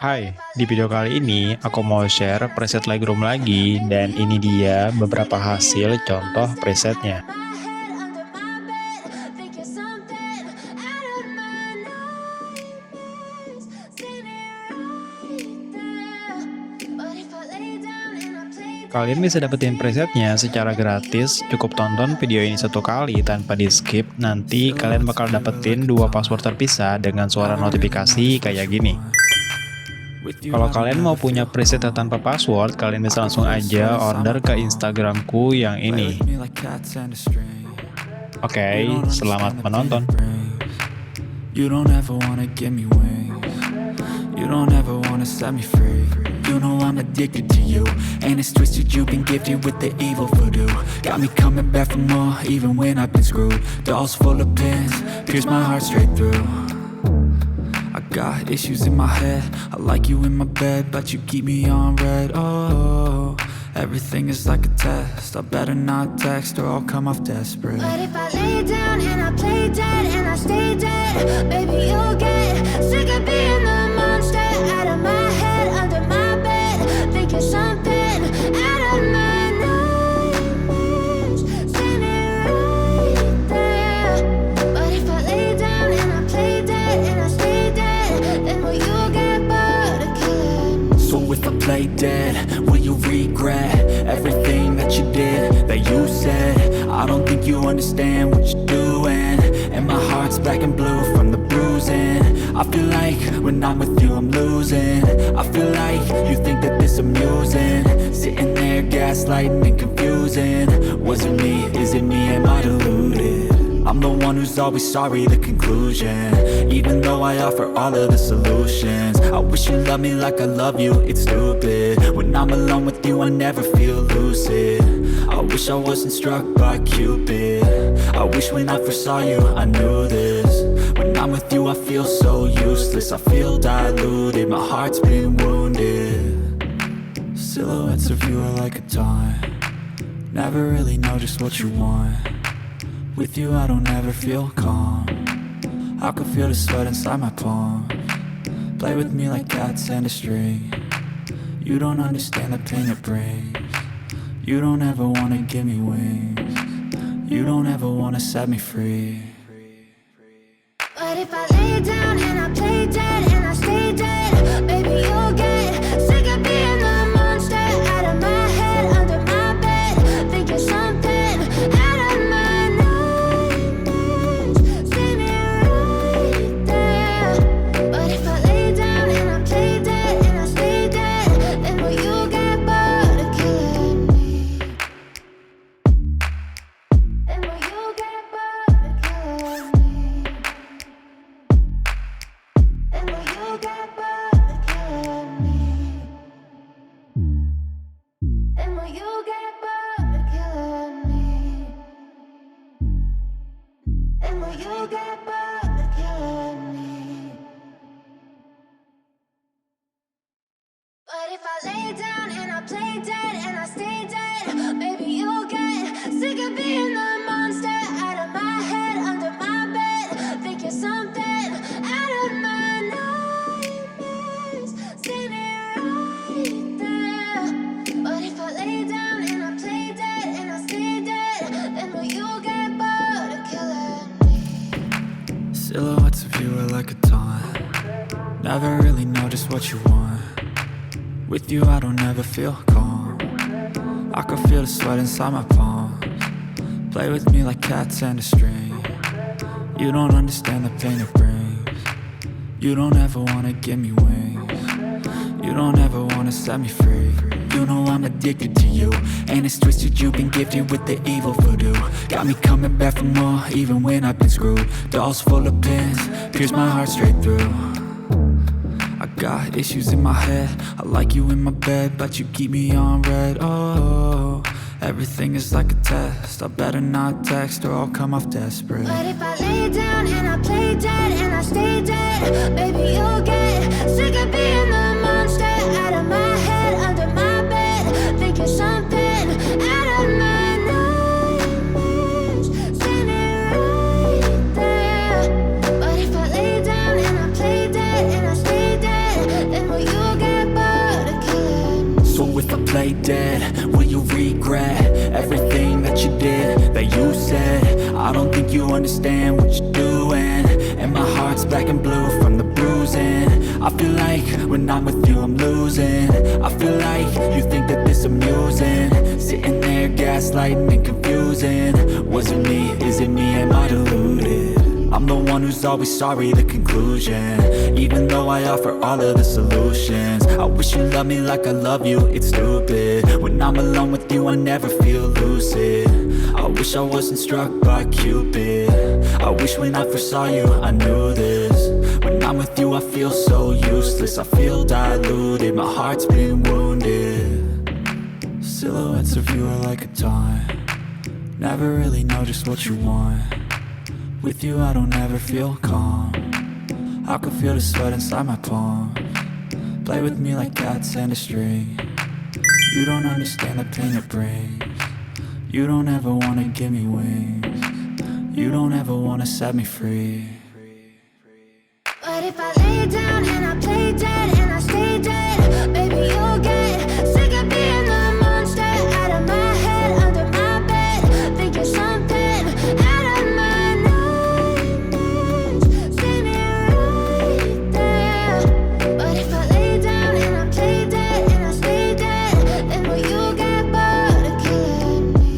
Hai, di video kali ini aku mau share preset Lightroom lagi dan ini dia beberapa hasil contoh presetnya. Kalian bisa dapetin presetnya secara gratis, cukup tonton video ini satu kali tanpa di skip, nanti kalian bakal dapetin dua password terpisah dengan suara notifikasi kayak gini. Kalau kalian mau punya preset tanpa password, kalian bisa langsung aja order ke Instagramku yang ini. Oke, selamat menonton. You don't ever wanna give me wings. You don't ever wanna set me free. You know I'm addicted to you, and it's twisted. You've been gifted with the evil voodoo. Got me coming back for more, even when I've been screwed. Dolls full of pins, pierce my heart straight through. I got issues in my head. I like you in my bed, but you keep me on red. Oh, everything is like a test. I better not text or I'll come off desperate. But if I lay down and I play dead and I stay dead, baby, you'll get sick of being the monster out of my head, under my bed, thinking something out of my nightmares, standing right there. But if I lay down and I play dead and I stay dead, then will you get bored of killing me? So if I play dead, will you regret everything that you did, that you said? I don't think you understand what you're doing, and my heart's black and blue from the bruising. I feel like when I'm with you I'm losing. I feel like you think that this amusing, sitting there gaslighting and confusing. Was it me? Is it me? Am I deluded? I'm the one who's always sorry, the conclusion, even though I offer all of the solutions. I wish you loved me like I love you, it's stupid. When I'm alone with you I never feel lucid. I wish I wasn't struck by Cupid. I wish when I first saw you I knew this. When I'm with you I feel so useless. I feel diluted, my heart's been wounded. Silhouettes of you are like a taunt. Never really know just what you want. With you I don't ever feel calm. I can feel the sweat inside my palm. Play with me like cats and a string. You don't understand the pain it brings. You don't ever wanna give me wings. You don't ever wanna set me free. But if I lay down and I play dead and I stay dead, baby, you'll get sick of being the monster out of my head, under my bed, thinking something out of my nightmares, standing right there. But if I lay down and I play dead and I stay dead, then will you get bored of killing me? Then will you get bored of killing me? And will you get bored of killing me? And will you get bored of killing me? And will you get bored of killing me? But if I lay down and I play dead and I stay dead, baby, you'll get sick of being the monster out of my head, under my bed, thinking something out of my nightmares, standing right there. But if I lay down and I play dead and I stay dead, then will you get bored of killing me? Silhouettes of you are like a taunt. Never really know just what you want. With you I don't ever feel calm. I can feel the sweat inside my palm. Play with me like cats and a string. You don't understand the pain it brings. You don't ever wanna give me wings. You don't ever wanna set me free. You know I'm addicted to you, and it's twisted. You've been gifted with the evil voodoo. Got me coming back for more, even when I've been screwed. Dolls full of pins, pierce my heart straight through. I got issues in my head. I like you in my bed, but you keep me on red. Oh, everything is like a test. I better not text or I'll come off desperate. But if I lay down and I play dead and I stay dead, baby, you'll get sick of being the monster out of my head, under my bed, thinking something out of my nightmares, standing right there. But if I lay down and I play dead and I stay dead, then will you play dead, will you regret everything that you did, that you said? I don't think you understand what you're doing, and my heart's black and blue from the bruising. I feel like when I'm with you I'm losing. I feel like you think that this amusing, sitting there gaslighting and confusing. Was it me? Is it me? Am I deluded? I'm the one who's always sorry, the conclusion. Even though I offer all of the solutions, I wish you loved me like I love you, it's stupid. When I'm alone with you I never feel lucid. I wish I wasn't struck by Cupid. I wish when I first saw you I knew this. When I'm with you I feel so useless, I feel diluted, my heart's been wounded. Silhouettes of you are like a taunt, never really know just what you want. With you I don't ever feel calm, I can feel the sweat inside my palms. Play with me like cats and a string. You don't understand the pain it brings. You don't ever wanna give me wings. You don't ever wanna set me free. But if I lay down and I play dead and I stay dead, baby you'll get sick of being the monster out of my head, under my bed, thinking something out of my nightmares. See me right there. But if I lay down and I play dead and I stay dead, then will you get bored of killing me?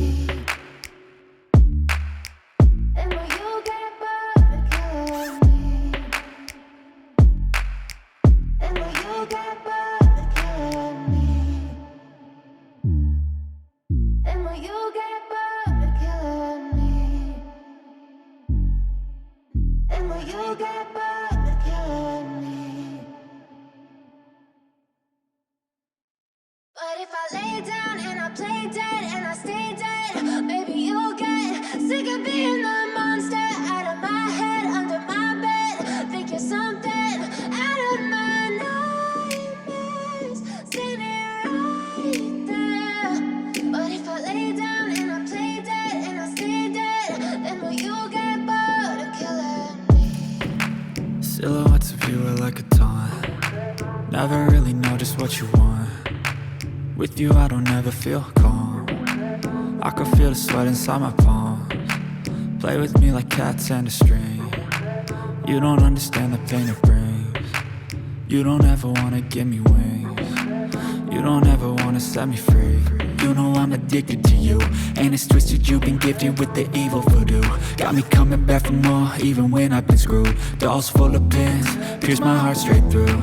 Then will you get bored of killing me? And will you get bored of killing me? And will you get bored of killing me? And will you get bored of killing me? But if I lay down and I play dead and I stay dead, baby you'll get sick of being the monster out of my head, under my bed, thinking something out of my nightmares. See me right there. But if I lay down and I play dead and I stay dead, then will you get bored of killing me? Silhouettes of you are like a taunt, never really know just what you want. With you I don't ever feel calm, I can feel the sweat inside my palms. Play with me like cats and a string. You don't understand the pain it brings. You don't ever wanna give me wings. You don't ever wanna set me free. You know I'm addicted to you, and it's twisted, you've been gifted with the evil voodoo. Got me coming back for more, even when I've been screwed. Dolls full of pins, pierce my heart straight through.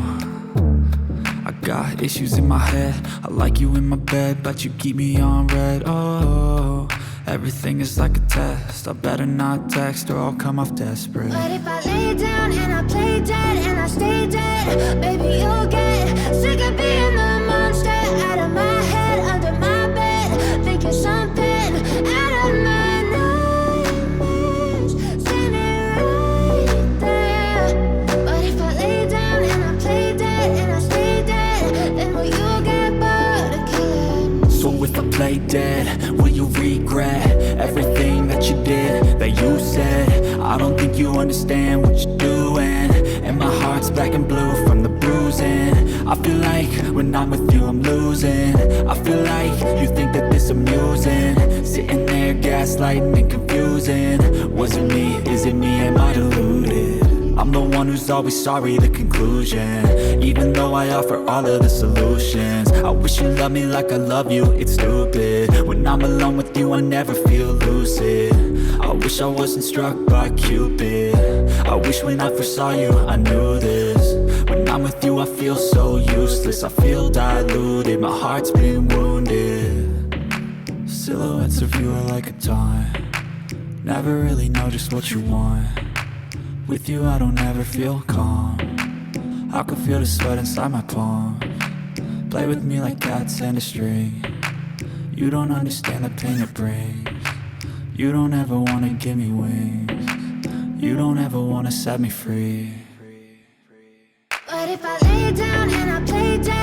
I got issues in my head, I like you in my bed, but you keep me on red. Oh, everything is like a test, I better not text or I'll come off desperate. But if I lay down and I play dead and I stay dead, baby you'll get sick of being the monster out of my head, under my bed, thinking something out of my nightmares. See me right there. But if I lay down and I play dead and I stay dead, then will you get bored of killing me? So if I play dead, will you regret everything that you did, that you said? I don't think you understand what you're doing, and my heart's black and blue from the bruising. I feel like when I'm with you I'm losing. I feel like you think that this amusing, sitting there gaslighting and confusing. Was it me? Is it me? Am I deluded? I'm the one who's always sorry, the conclusion. Even though I offer all of the solutions, I wish you loved me like I love you, it's stupid. When I'm alone with you I never feel lucid. I wish I wasn't struck by Cupid. I wish when I first saw you I knew this. When I'm with you I feel so useless, I feel diluted, my heart's been wounded. Silhouettes of you are like a taunt, never really know just what you want. With you I don't ever feel calm, I can feel the sweat inside my palms. Play with me like cats and a string. You don't understand the pain it brings. You don't ever wanna give me wings. You don't ever wanna set me free. But if I lay down and I play dead